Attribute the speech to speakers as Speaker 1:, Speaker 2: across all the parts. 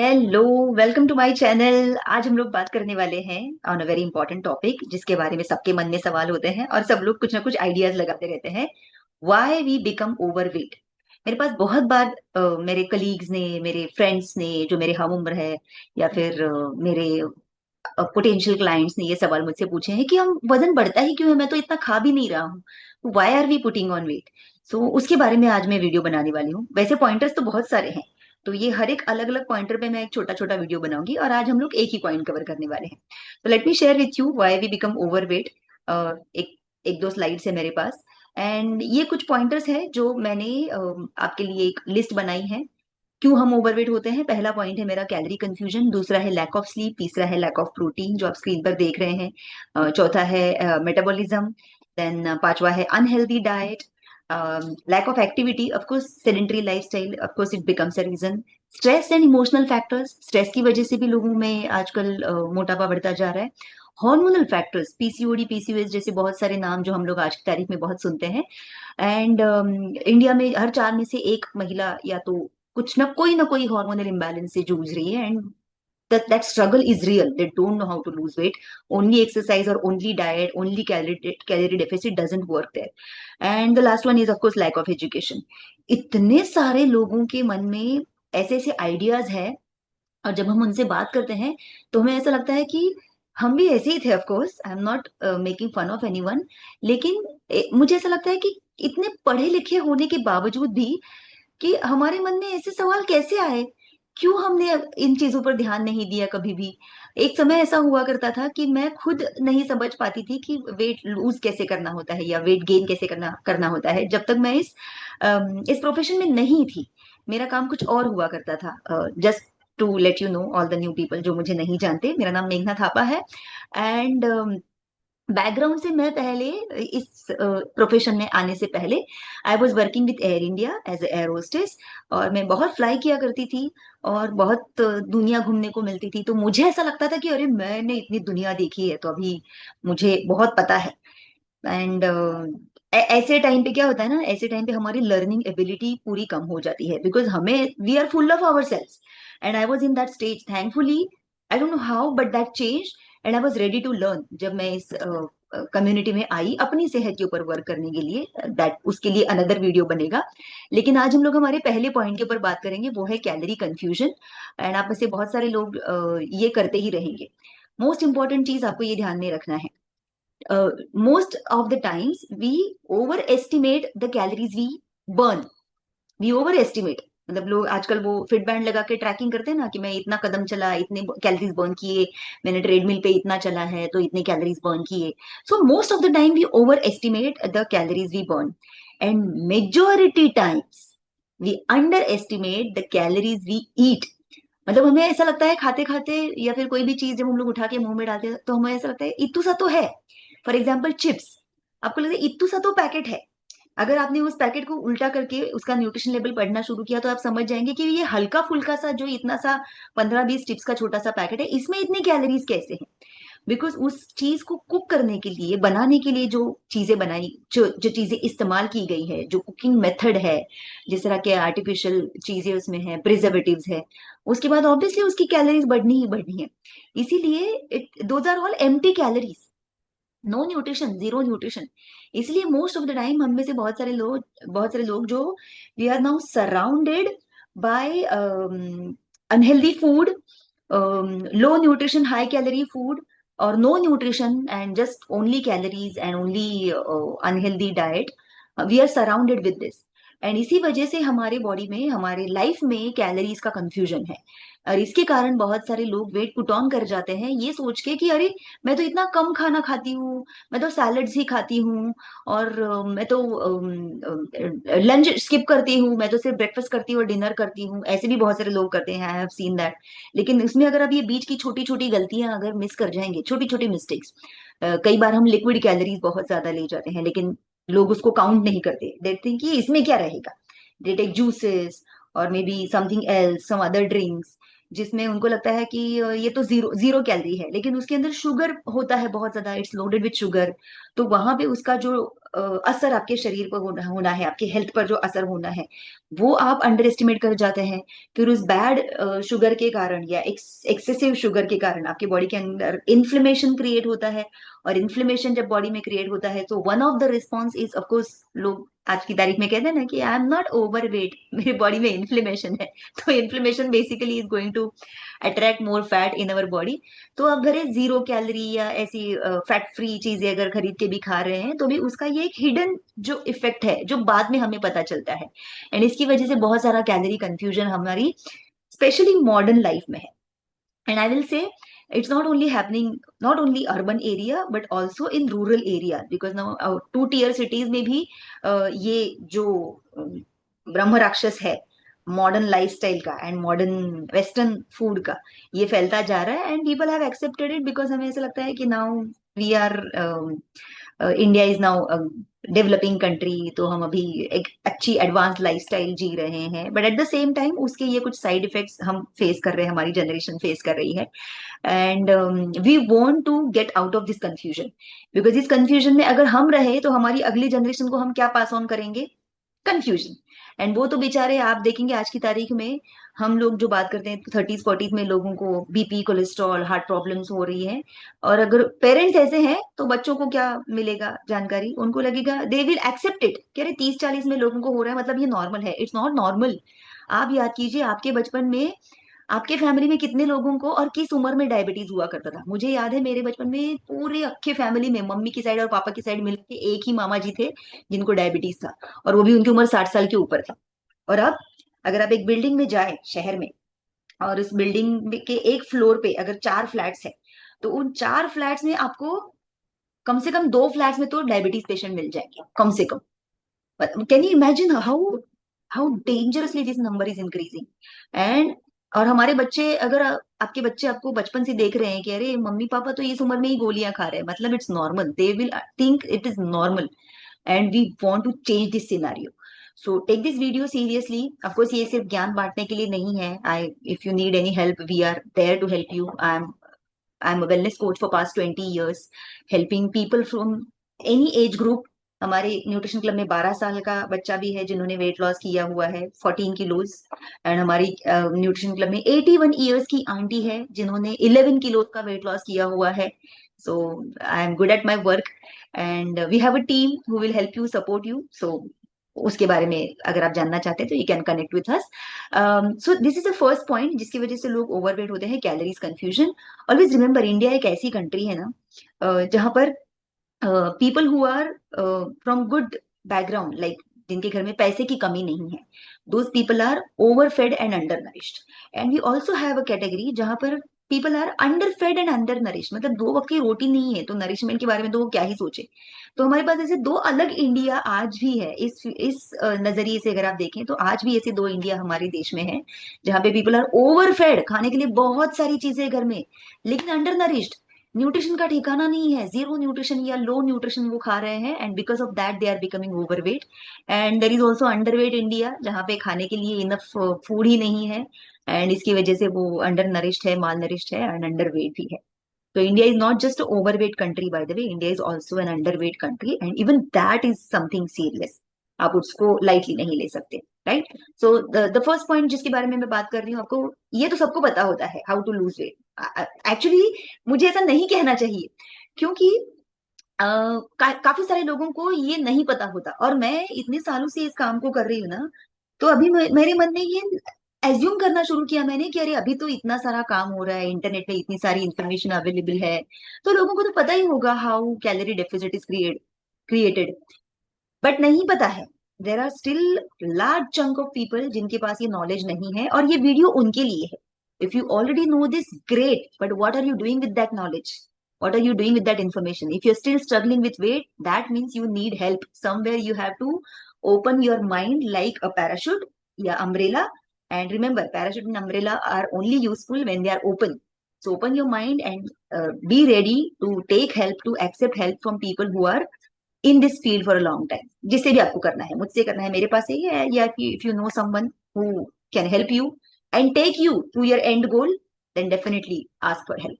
Speaker 1: Hello. Welcome to my channel. आज हम लोग बात करने वाले हैं on a very important topic जिसके बारे में सबके मन में सवाल होते हैं और सब लोग कुछ ना कुछ आइडियाज लगाते रहते हैं। Why we become overweight. मेरे पास बहुत बार मेरे कलीग्स ने, मेरे फ्रेंड्स ने, जो मेरे हम उम्र है, या फिर मेरे पोटेंशियल क्लाइंट्स ने ये सवाल मुझसे पूछे हैं कि हम वजन बढ़ता ही क्यों है, मैं तो इतना खा भी नहीं रहा हूँ। Why are we putting on weight. So उसके बारे में आज मैं वीडियो बनाने वाली हूँ। वैसे पॉइंटर्स तो बहुत सारे हैं, तो ये हर एक अलग अलग पॉइंटर पे मैं एक छोटा छोटा वीडियो बनाऊंगी और आज हम लोग एक ही पॉइंट कवर करने वाले हैं। तो let me share with you why we become overweight. एक एक दो स्लाइड्स है मेरे पास, एंड ये कुछ पॉइंटर्स है जो मैंने आपके लिए एक लिस्ट बनाई है। क्यों हम ओवरवेट होते हैं? पहला पॉइंट है मेरा कैलोरी कंफ्यूजन, दूसरा है लैक ऑफ स्लीप, तीसरा है लैक ऑफ प्रोटीन जो आप स्क्रीन पर देख रहे हैं, चौथा है मेटाबॉलिज्म, देन पांचवा है unhealthy diet, lack of activity, of course sedentary lifestyle, of course it becomes a reason, stress and emotional factors, stress की वजह से भी लोगों में आजकल मोटापा बढ़ता जा रहा है, हार्मोनल फैक्टर्स, पीसीओडी, पीसीओएस जैसे बहुत सारे नाम जो हम लोग आज की तारीख में बहुत सुनते हैं। एंड इंडिया में हर चार में से एक महिला या तो कुछ ना कोई हार्मोनल इम्बैलेंस से जूझ रही है, and that struggle is real. They don't know how to lose weight. Only exercise or only diet, only calorie deficit doesn't work there. And the last one is of course lack of education. इतने सारे लोगों के मन में ऐसे ऐसे ideas है, और जब हम उनसे बात करते हैं तो हमें ऐसा लगता है कि हम भी ऐसे ही थे। Of course I am not making fun of anyone, लेकिन मुझे ऐसा लगता है कि इतने पढ़े लिखे होने के बावजूद भी कि हमारे मन में ऐसे सवाल कैसे आए, क्यों हमने इन चीजों पर ध्यान नहीं दिया कभी भी। एक समय ऐसा हुआ करता था कि मैं खुद नहीं समझ पाती थी कि वेट लूज कैसे करना होता है या वेट गेन कैसे करना करना होता है, जब तक मैं इस प्रोफेशन में नहीं थी। मेरा काम कुछ और हुआ करता था। Just to let you know all the new people जो मुझे नहीं जानते, मेरा नाम मेघना थापा है। एंड बैकग्राउंड से मैं पहले इस प्रोफेशन में आने से पहले I was working with Air India as air hostess, और मैं बहुत फ्लाई किया करती थी और बहुत दुनिया घूमने को मिलती थी। तो मुझे ऐसा लगता था कि अरे मैंने इतनी दुनिया देखी है तो अभी मुझे बहुत पता है। एंड ऐसे टाइम पे क्या होता है ना, ऐसे टाइम पे हमारी लर्निंग एबिलिटी पूरी कम हो जाती है, बिकॉज हमें we are full of our cells. And I was in that stage thankfully. I don't know how but that change, and I was ready to learn. जब मैं इस कम्युनिटी में आई अपनी सेहत के ऊपर वर्क करने के लिए, दैट उसके लिए अनदर वीडियो बनेगा। लेकिन आज हम लोग हमारे पहले पॉइंट के ऊपर बात करेंगे, वो है कैलोरी कंफ्यूजन। एंड आप में से बहुत सारे लोग ये करते ही रहेंगे। मोस्ट इंपॉर्टेंट चीज आपको ये ध्यान में रखना है, most of the times we overestimate the calories we burn. We overestimate, मतलब लोग आजकल वो फिट बैंड लगा के ट्रैकिंग करते हैं ना कि मैं इतना कदम चला, इतने कैलोरीज बर्न किए, मैंने ट्रेडमिल पे इतना चला है तो इतने कैलोरीज बर्न किए। So most of the time we over estimate the calories we burn, and majority times we under estimate the calories we eat. मतलब हमें ऐसा लगता है खाते खाते या फिर कोई भी चीज जब हम लोग उठा के मुंह में डालते हैं तो हमें ऐसा लगता है इतू सा तो है। फॉर एग्जाम्पल चिप्स, आपको लगता है इतू सा तो पैकेट है। अगर आपने उस पैकेट को उल्टा करके उसका न्यूट्रिशन लेवल पढ़ना शुरू किया तो आप समझ जाएंगे कि ये हल्का फुल्का सा जो इतना सा 15-20 चिप्स का छोटा सा पैकेट है, इसमें इतनी कैलोरीज कैसे हैं? बिकॉज उस चीज को कुक करने के लिए, बनाने के लिए जो चीजें बनाई, जो जो चीजें इस्तेमाल की गई है, जो कुकिंग मेथड है, जिस तरह के आर्टिफिशियल चीजें उसमें है, प्रिजर्वेटिव्स है, उसके बाद ऑब्वियसली उसकी कैलोरीज बढ़नी ही बढ़नी है। इसीलिए those are all empty calories, no nutrition, zero nutrition. इसलिए मोस्ट ऑफ द टाइम हम में से बहुत सारे लोग जो we are now surrounded by unhealthy food, low nutrition high calorie food, और no nutrition and just only calories and only unhealthy diet. We are surrounded with this, and इसी वजह से हमारे बॉडी में, हमारे लाइफ में कैलोरीज का confusion है। और इसके कारण बहुत सारे लोग वेट पुट ऑन कर जाते हैं ये सोच के कि अरे मैं तो इतना कम खाना खाती हूँ, मैं तो सैलड्स ही खाती हूँ, और मैं तो लंच स्किप करती हूँ, मैं तो सिर्फ ब्रेकफास्ट करती हूँ और डिनर करती हूँ। ऐसे भी बहुत सारे लोग करते हैं, आई हैव सीन दैट। लेकिन इसमें अगर आप ये बीच की छोटी छोटी गलतियां अगर मिस कर जाएंगे, छोटी छोटी मिस्टेक्स, कई बार हम लिक्विड कैलोरीज बहुत ज्यादा ले जाते हैं लेकिन लोग उसको काउंट नहीं करते, दे थिंक कि इसमें क्या रहेगा, दे टेक जूसेस और maybe something else, some other drinks. जिसमें उनको लगता है कि ये तो जीरो जीरो कैलोरी है, लेकिन उसके अंदर शुगर होता है बहुत ज्यादा, इट्स लोडेड विथ शुगर। तो वहां पे उसका जो असर आपके शरीर पर होना है, आपके हेल्थ पर जो असर होना है, वो आप अंडर एस्टिमेट कर जाते हैं। फिर उस बैड शुगर के कारण या एक्सेसिव शुगर के कारण आपके बॉडी के अंदर इन्फ्लेमेशन क्रिएट होता है। और इन्फ्लेमेशन जब बॉडी में क्रिएट होता है तो one of the response is of course, लोग आज की तारीख में कहते हैं ना कि I am not overweight, मेरे बॉडी में इन्फ्लेमेशन है। तो inflammation basically is going to attract more fat in our body. तो आप घरे जीरो कैलोरी या ऐसी फैट फ्री चीजें अगर खरीद के भी खा रहे हैं तो भी उसका ये एक हिडन जो इफेक्ट है जो बाद में हमें पता चलता है। एंड इसकी वजह से बहुत सारा कैलोरी कंफ्यूजन हमारी स्पेशली मॉडर्न लाइफ में है। एंड आई विल से it's not only happening, not only urban area but also in rural area, because now two tier cities में भी ये जो ब्रह्म राक्षस है मॉडर्न लाइफस्टाइल का एंड मॉडर्न वेस्टर्न फूड का, ये फैलता जा रहा है। And people have accepted it because हमें ऐसा लगता है कि now we are, India is now developing country, तो हम अभी एक अच्छी एडवांस लाइफस्टाइल जी रहे हैं। But at the same time उसके ये कुछ साइड इफेक्ट्स हम फेस कर रहे हैं, हमारी जनरेशन फेस कर रही है। And we want to get out of this confusion, because इस कंफ्यूजन में अगर हम रहे तो हमारी अगली जनरेशन को हम क्या पास ऑन करेंगे? कंफ्यूजन। एंड वो तो बेचारे, आप देखेंगे आज की तारीख में हम लोग जो बात करते हैं 30s 40s में लोगों को बीपी, कोलेस्ट्रॉल, हार्ट प्रॉब्लम्स हो रही है। और अगर पेरेंट्स ऐसे हैं तो बच्चों को क्या मिलेगा जानकारी? उनको लगेगा, दे विल एक्सेप्ट इट कि अरे 30 40 में लोगों को हो रहा है मतलब ये नॉर्मल है। It's not normal. आप याद कीजिए आपके बचपन में आपके फैमिली में कितने लोगों को और किस उम्र में डायबिटीज हुआ करता था? मुझे याद है मेरे बचपन में पूरे अख्खे फैमिली में मम्मी की साइड और पापा की साइड मिलके एक ही मामा जी थे जिनको डायबिटीज था, और वो भी उनकी उम्र 60 साल के ऊपर थी। और अब अगर आप एक बिल्डिंग में जाए शहर में, और उस बिल्डिंग के एक फ्लोर पे अगर 4 फ्लैट्स है, तो उन 4 फ्लैट्स में आपको कम से कम 2 फ्लैट्स में तो डायबिटीज पेशेंट मिल जाएंगे कम से कम। Can you imagine how how dangerously this number is increasing? And और हमारे बच्चे, अगर आपके बच्चे आपको बचपन से देख रहे हैं कि अरे मम्मी पापा तो इस उम्र में ही गोलियां खा रहे हैं, मतलब it's normal, they will think it is normal. And we want to change this scenario. So take this video seriously. Of course ये सिर्फ ज्ञान बांटने के लिए नहीं है। I if you need any help, we are there to help you. I am a wellness coach for past 20 years, helping people from any age group. हमारे nutrition club में 12 साल का बच्चा भी है जिन्होंने वेट लॉस किया हुआ है 14 किलोज। एंड हमारी न्यूट्रिशन क्लब में 81 years की आंटी है जिन्होंने 11 किलो का वेट लॉस किया हुआ है। So I am good at my work and we have a team who will help you, support you. So उसके बारे में अगर आप जानना चाहते हैं तो you can connect with us. So this is the first point जिसकी वजह से लोग ओवरवेट होते हैं, calories confusion. Always remember, India एक ऐसी कंट्री है ना जहां पर people who are from good background, like जिनके घर में पैसे की कमी नहीं है, those people are over fed and under nourished. And we also have a category जहां पर people are under fed and under nourished, मतलब 2 वक्त की रोटी नहीं है तो नरिशमेंट के बारे में तो वो क्या ही सोचे। तो हमारे पास ऐसे दो अलग इंडिया आज भी है। इस नजरिए से अगर आप देखें तो आज भी ऐसे दो इंडिया हमारे देश में है, जहाँ पे पीपल आर ओवर फेड, खाने के लिए बहुत सारी चीजें घर में, लेकिन अंडर नरिश्ड, न्यूट्रिशन का ठिकाना नहीं है, जीरो न्यूट्रिशन या लो न्यूट्रिशन वो खा रहे हैं। And because of that they are becoming overweight. And there is also underweight India, जहाँ पे खाने के लिए इनफ फूड ही नहीं है, एंड इसकी वजह से वो अंडर नरिश्ड है, माल नरिश्ड है एंड अंडरवेट भी है। तो India is not just an overweight country, by the way. India is also an underweight country, and even that is something serious. आप उसको lightly नहीं ले सकते, right? So the first point जिसके बारे में मैं बात कर रही हूँ, आपको ये तो सबको पता होता है, how to lose weight. Actually मुझे ऐसा नहीं कहना चाहिए, क्योंकि काफी सारे लोगों को ये नहीं पता होता, और मैं इतने सालों से इस काम को कर रही हूँ ना, तो अभी मेरे मन में ये एज्यूम करना शुरू किया मैंने कि अरे अभी तो इतना सारा काम हो रहा है, इंटरनेट पे इतनी सारी इंफॉर्मेशन अवेलेबल है, तो लोगों को तो पता ही होगा how calorie deficit is created. But नहीं पता है, there are still large chunk of people जिनके पास ये नॉलेज नहीं है, और ये वीडियो उनके लिए है। If you already know this, great, but what are you doing with that knowledge? What are you doing with that information? If you're still struggling with weight, that means you need help. Somewhere you have to open your mind like a parachute, yeah, umbrella. And remember, parachute and umbrella are only useful when they are open. So open your mind and be ready to take help, to accept help from people who are in this field for a long time. जिससे भी आपको करना है, मुझसे करना है, मेरे पास ही है, या if you know someone who can help you, and take you to your end goal, then definitely ask for help.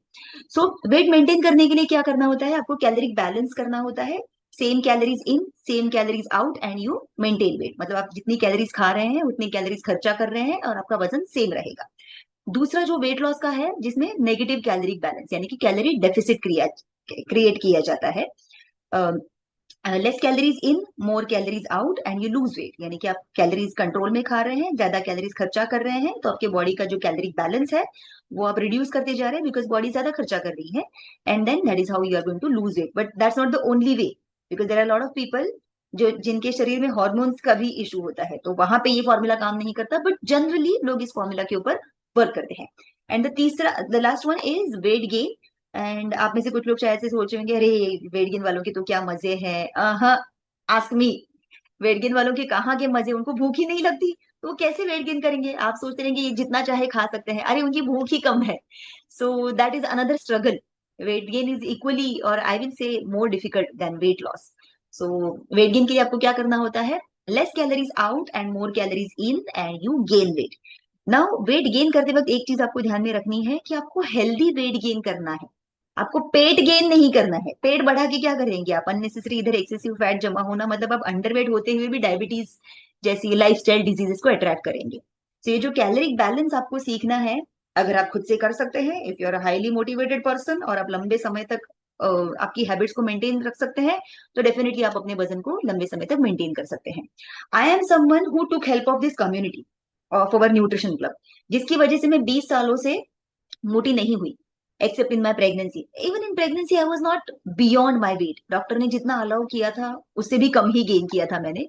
Speaker 1: So weight maintain करने के लिए क्या करना होता है, आपको कैलोरी बैलेंस करना होता है, same calories in same calories out and you maintain weight, मतलब आप जितनी कैलोरीज खा रहे हैं उतनी कैलोरीज खर्चा कर रहे हैं और आपका वजन सेम रहेगा। दूसरा जो वेट लॉस का है, जिसमें नेगेटिव कैलोरी बैलेंस यानी कि कैलोरी डेफिसिट क्रिएट किया जाता है, less calories in more calories out and you lose weight, यानी कि आप कैलोरीज कंट्रोल में खा रहे हैं, ज्यादा कैलोरीज खर्चा कर रहे हैं, तो आपके बॉडी का जो कैलोरी बैलेंस है वो आप रिड्यूस करते जा रहे हैं बिकॉज बॉडी ज्यादा खर्चा कर रही है, and then that is how you are going to lose weight. But that's not the only way, because there are lot of people जो जिनके शरीर में हॉर्मोन्स का भी इशू होता है, तो वहां पे ये फॉर्मूला काम नहीं करता, बट जनरली लोग इस फॉर्मूला के ऊपर वर्क करते हैं। एंड द तीसरा, the last one is weight gain. And आप में से कुछ लोग शायद से सोच रहे होंगे, अरे वेट गेन वालों के तो क्या मजे हैं, हाँ, आस्क मी। वेट गेन वालों के कहाँ के मजे, उनको भूख ही नहीं लगती, तो वो कैसे वेट गेन करेंगे? आप सोचते रहेंगे ये जितना चाहे खा सकते हैं, अरे उनकी भूख ही कम है। So that is another struggle. Weight gain is equally और I will say more difficult than weight loss. So weight gain के लिए आपको क्या करना होता है, less calories out and more calories in and you gain weight. Now weight gain करते वक्त एक चीज आपको ध्यान में रखनी है कि आपको हेल्दी वेट गेन करना है, आपको पेट गेन नहीं करना है। पेट बढ़ा के क्या करेंगे आप, अननेसेसरी इधर एक्सेसिव फैट जमा होना, मतलब आप अंडरवेट होते हुए भी डायबिटीज जैसी लाइफस्टाइल डिजीजेस को अट्रैक्ट करेंगे। तो ये जो कैलोरिक बैलेंस आपको सीखना है, अगर आप खुद से कर सकते हैं, if you are highly motivated person और आप लंबे समय तक आपकी हैबिट्स को मेंटेन रख सकते हैं, तो डेफिनेटली आप अपने वजन को लंबे समय तक मेंटेन कर सकते हैं। I am someone who took help of this community of our nutrition club, जिसकी वजह से मैं 20 सालों से मोटी नहीं हुई, accept in my pregnancy. Even in pregnancy I was not beyond my weight, doctor ने जितना अलाउ किया था उससे भी कम ही गेन किया था मैंने।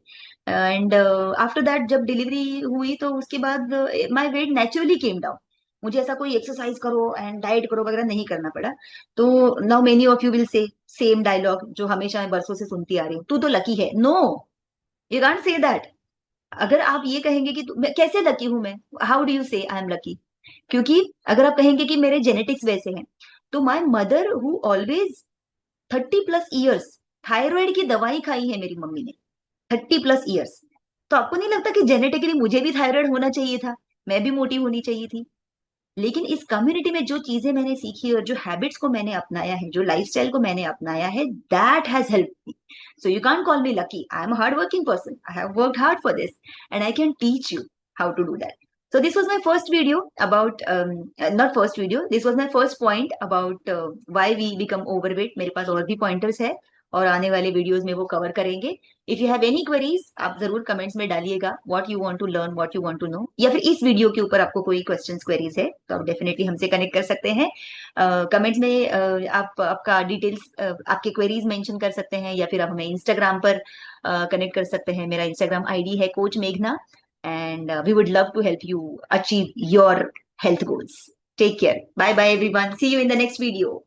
Speaker 1: एंड आफ्टर दैट जब डिलीवरी हुई तो उसके बाद my weight naturally came down. मुझे ऐसा कोई एक्सरसाइज करो एंड डाइट करो वगैरह नहीं करना पड़ा। तो now many of you will say same dialogue जो हमेशा मैं बरसों से सुनती आ रही हूँ, तू तो लकी है। No, you can't say that. अगर आप ये कहेंगे कि मैं कैसे लकी हूं, मैं हाउ डू यू से आई एम लकी, क्योंकि अगर आप कहेंगे कि मेरे जेनेटिक्स वैसे हैं, तो my mother who always 30+ years thyroid की दवाई खाई है मेरी मम्मी ने, 30+ईयर्स। तो आपको नहीं लगता कि जेनेटिकली मुझे भी थायराइड होना चाहिए था, मैं भी मोटी होनी चाहिए थी? लेकिन इस कम्युनिटी में जो चीजें मैंने सीखी और जो हैबिट्स को मैंने अपनाया है, जो लाइफस्टाइल को मैंने अपनाया है, that has help me. So you can't call me lucky, I am a hard working person, I have worked hard for this and I can teach you how to do that. So this was my first video about not first video, this was my first point about why we become overweight. मेरे पास और भी pointers है और आने वाले videos में वो cover करेंगे। If you have any queries आप जरूर कमेंट्स में डालिएगा, what you want to learn, what you want to know, या फिर इस वीडियो के ऊपर आपको कोई क्वेश्चंस क्वेरीज है तो आप डेफिनेटली हमसे कनेक्ट कर सकते हैं। कमेंट्स में आप आपका डिटेल्स आपके क्वेरीज मेंशन कर सकते हैं, या फिर आप हमें इंस्टाग्राम पर कनेक्ट कर सकते हैं। मेरा इंस्टाग्राम आईडी है कोच मेघना, and we would love to help you achieve your health goals. Take care. Bye bye everyone. See you in the next video.